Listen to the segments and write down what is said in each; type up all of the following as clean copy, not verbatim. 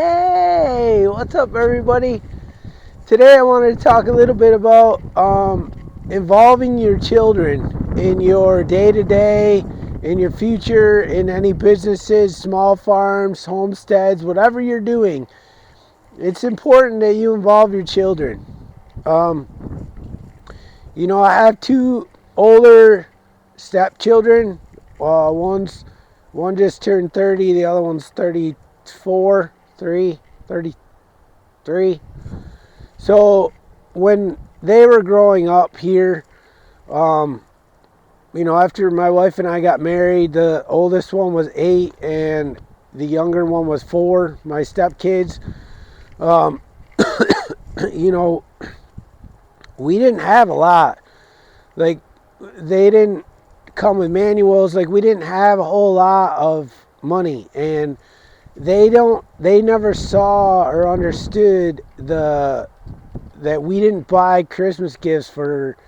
Hey, what's up, everybody? Today I wanted to talk a little bit about involving your children in your day to day, in your future, in any businesses, small farms, homesteads, whatever you're doing. It's important that you involve your children. Um, I have two older stepchildren. One just turned 30, the other one's 34, 33. So when they were growing up here, um, after my wife and I got married, the oldest one was 8 and the younger one was 4, my stepkids. Um, you know, we didn't have a lot. Like, they didn't come with manuals. Like, we didn't have a whole lot of money. And they never saw or understood that we didn't buy Christmas gifts for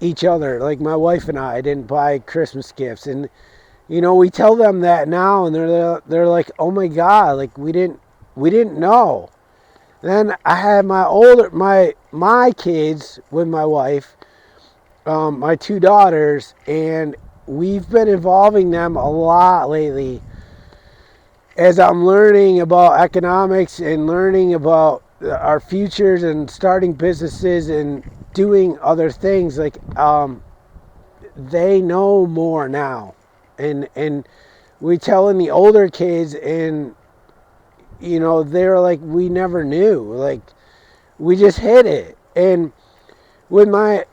each other. Like, my wife and I didn't buy Christmas gifts, and we tell them that now, and they're like, "Oh my God!" Like, we didn't know. Then I had my kids with my wife, my two daughters, and we've been involving them a lot lately as I'm learning about economics and learning about our futures and starting businesses and doing other things. Like, they know more now, and we telling the older kids, and they're like, we never knew. Like, we just hit it. And with my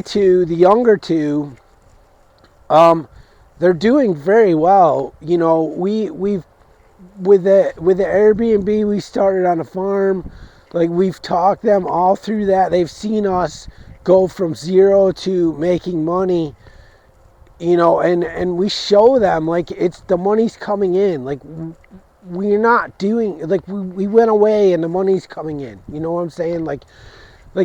two, the younger two, they're doing very well. We've with the Airbnb we started on a farm. Like, we've talked them all through that. They've seen us go from zero to making money, and we show them, like, it's the money's coming in. Like, we're not doing, like, we went away and the money's coming in. You know what I'm saying? Like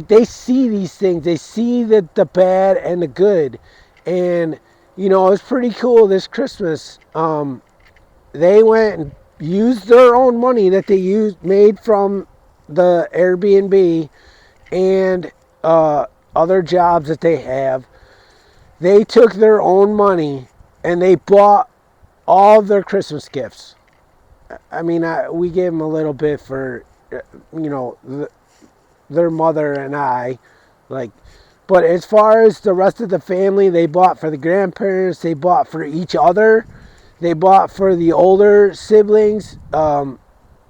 they see these things. They see the bad and the good. And it's pretty cool this Christmas. They went and used their own money that they made from the Airbnb and other jobs that they have. They took their own money and they bought all of their Christmas gifts. I mean, we gave them a little bit for, their mother and I, like. But as far as the rest of the family, they bought for the grandparents. They bought for each other. They bought for the older siblings. And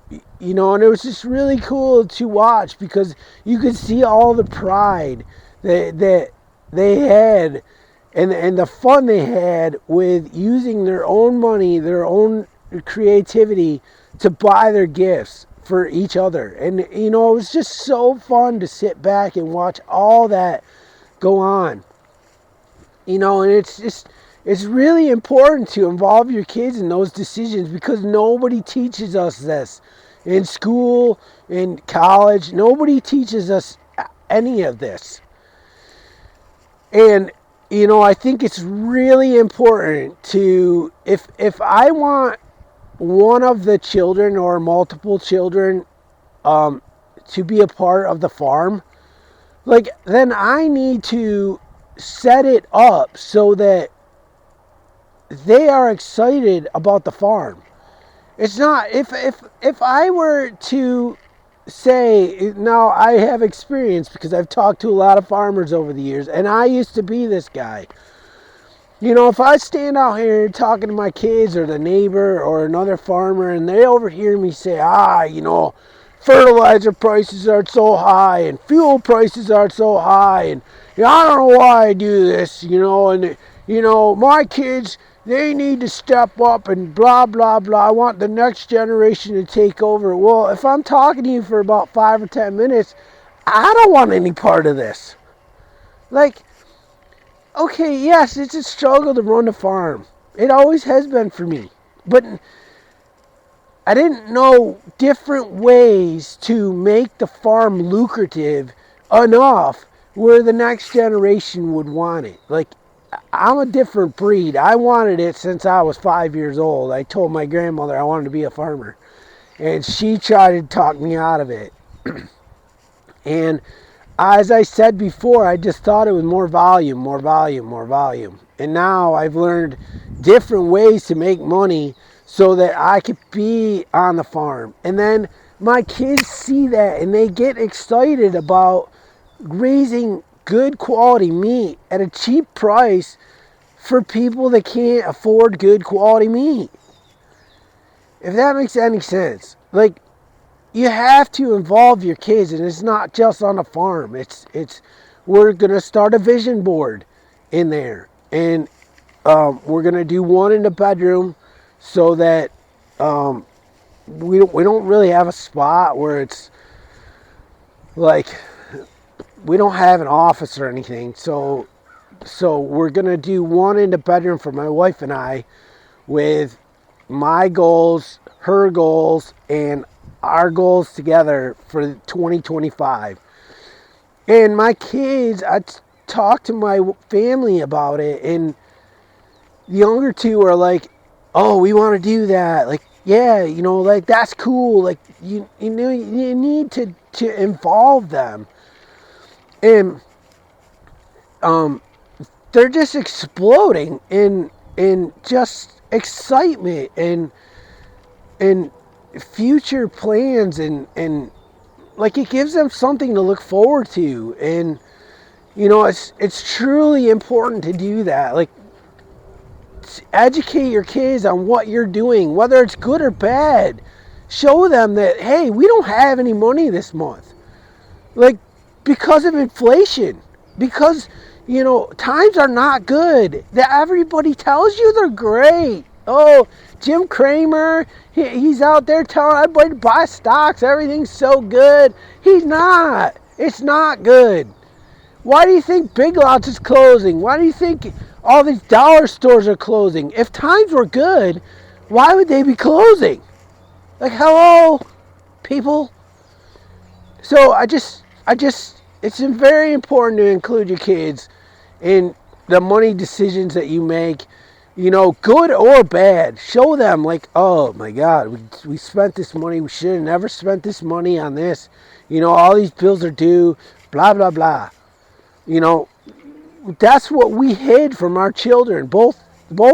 it was just really cool to watch because you could see all the pride that they had, and the fun they had with using their own money, their own creativity to buy their gifts for each other. And it was just so fun to sit back and watch all that go on. And it's really important to involve your kids in those decisions because nobody teaches us this in school, in college. Nobody teaches us any of this. And I think it's really important to, if I want one of the children or multiple children to be a part of the farm, like, then I need to set it up so that they are excited about the farm. It's not, if I were to say, now I have experience because I've talked to a lot of farmers over the years, and I used to be this guy. If I stand out here talking to my kids or the neighbor or another farmer, and they overhear me say, fertilizer prices are so high and fuel prices are so high, and I don't know why I do this, and my kids, they need to step up and blah blah blah. I want the next generation to take over. Well, if I'm talking to you for about 5 or 10 minutes, I don't want any part of this. Like, okay, yes, it's a struggle to run a farm. It always has been for me. But I didn't know different ways to make the farm lucrative enough where the next generation would want it. Like, I'm a different breed. I wanted it since I was 5 years old. I told my grandmother I wanted to be a farmer. and she tried to talk me out of it. And as I said before, I just thought it was more volume, more volume, more volume. And now I've learned different ways to make money so that I could be on the farm. And then my kids see that and they get excited about raising good quality meat at a cheap price for people that can't afford good quality meat. If that makes any sense. Like, you have to involve your kids, and it's not just on the farm. It's we're gonna start a vision board in there, and we're gonna do one in the bedroom so that we don't really have a spot where it's like we don't have an office or anything. So we're gonna do one in the bedroom for my wife and I, with my goals, her goals, and our goals together for 2025. And my kids, I talked to my family about it, and the younger two are like, oh, we want to do that. Like, yeah, like, that's cool. Like, you need to involve them. And they're just exploding in just excitement and future plans, and like, it gives them something to look forward to. And it's truly important to do that. Like, educate your kids on what you're doing, whether it's good or bad. Show them that, hey, we don't have any money this month, like, because of inflation, because times are not good. That everybody tells you they're great. Oh, Jim Cramer, he's out there telling everybody to buy stocks. Everything's so good. He's not. It's not good. Why do you think Big Lots is closing? Why do you think all these dollar stores are closing? If times were good, why would they be closing? Like, hello, people. So it's very important to include your kids in the money decisions that you make, good or bad. Show them, like, oh my God, we spent this money. We should have never spent this money on this. All these bills are due, blah, blah, blah. That's what we hid from our children, both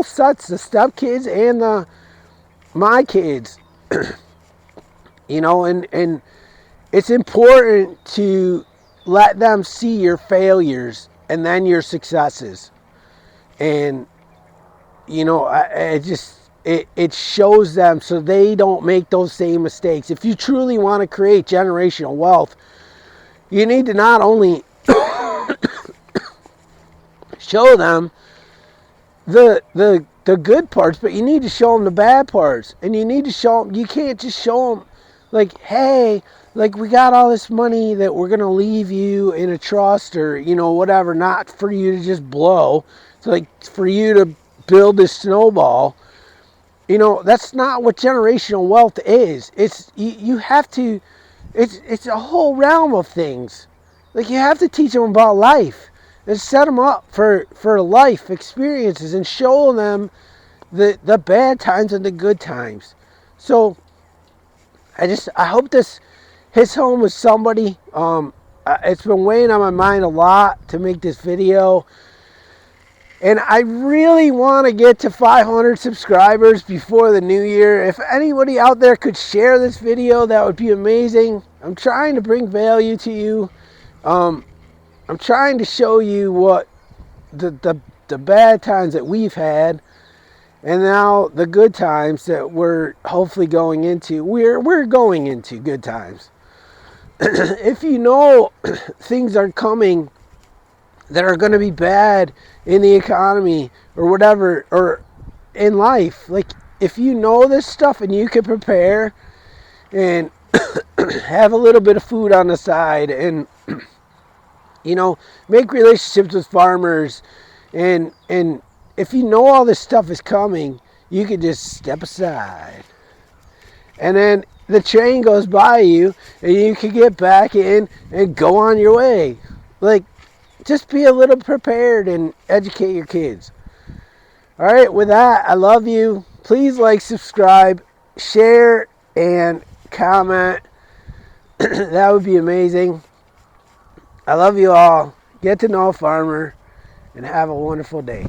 sets, the stepkids and my kids. And it's important to let them see your failures and then your successes. And it shows them so they don't make those same mistakes. If you truly want to create generational wealth, you need to not only show them the good parts, but you need to show them the bad parts. And you need to show them, you can't just show them, like, hey, like, we got all this money that we're going to leave you in a trust, or, whatever, not for you to just blow. It's like for you to build this snowball. That's not what generational wealth is. It's, you have to, it's a whole realm of things. Like, you have to teach them about life and set them up for life experiences and show them the bad times and the good times. So I hope this hits home with somebody. It's been weighing on my mind a lot to make this video, and I really want to get to 500 subscribers before the new year. If anybody out there could share this video, that would be amazing. I'm trying to bring value to you. I'm trying to show you what the bad times that we've had, and now the good times that we're hopefully going into. We're going into good times. If things are coming that are going to be bad in the economy or whatever, or in life, like, if you know this stuff and you can prepare and have a little bit of food on the side, and make relationships with farmers, and if you know all this stuff is coming, you can just step aside, and then the train goes by you, and you can get back in and go on your way. Like, just be a little prepared and educate your kids. All right, with that, I love you. Please like, subscribe, share, and comment. That would be amazing. I love you all. Get to know a farmer and have a wonderful day.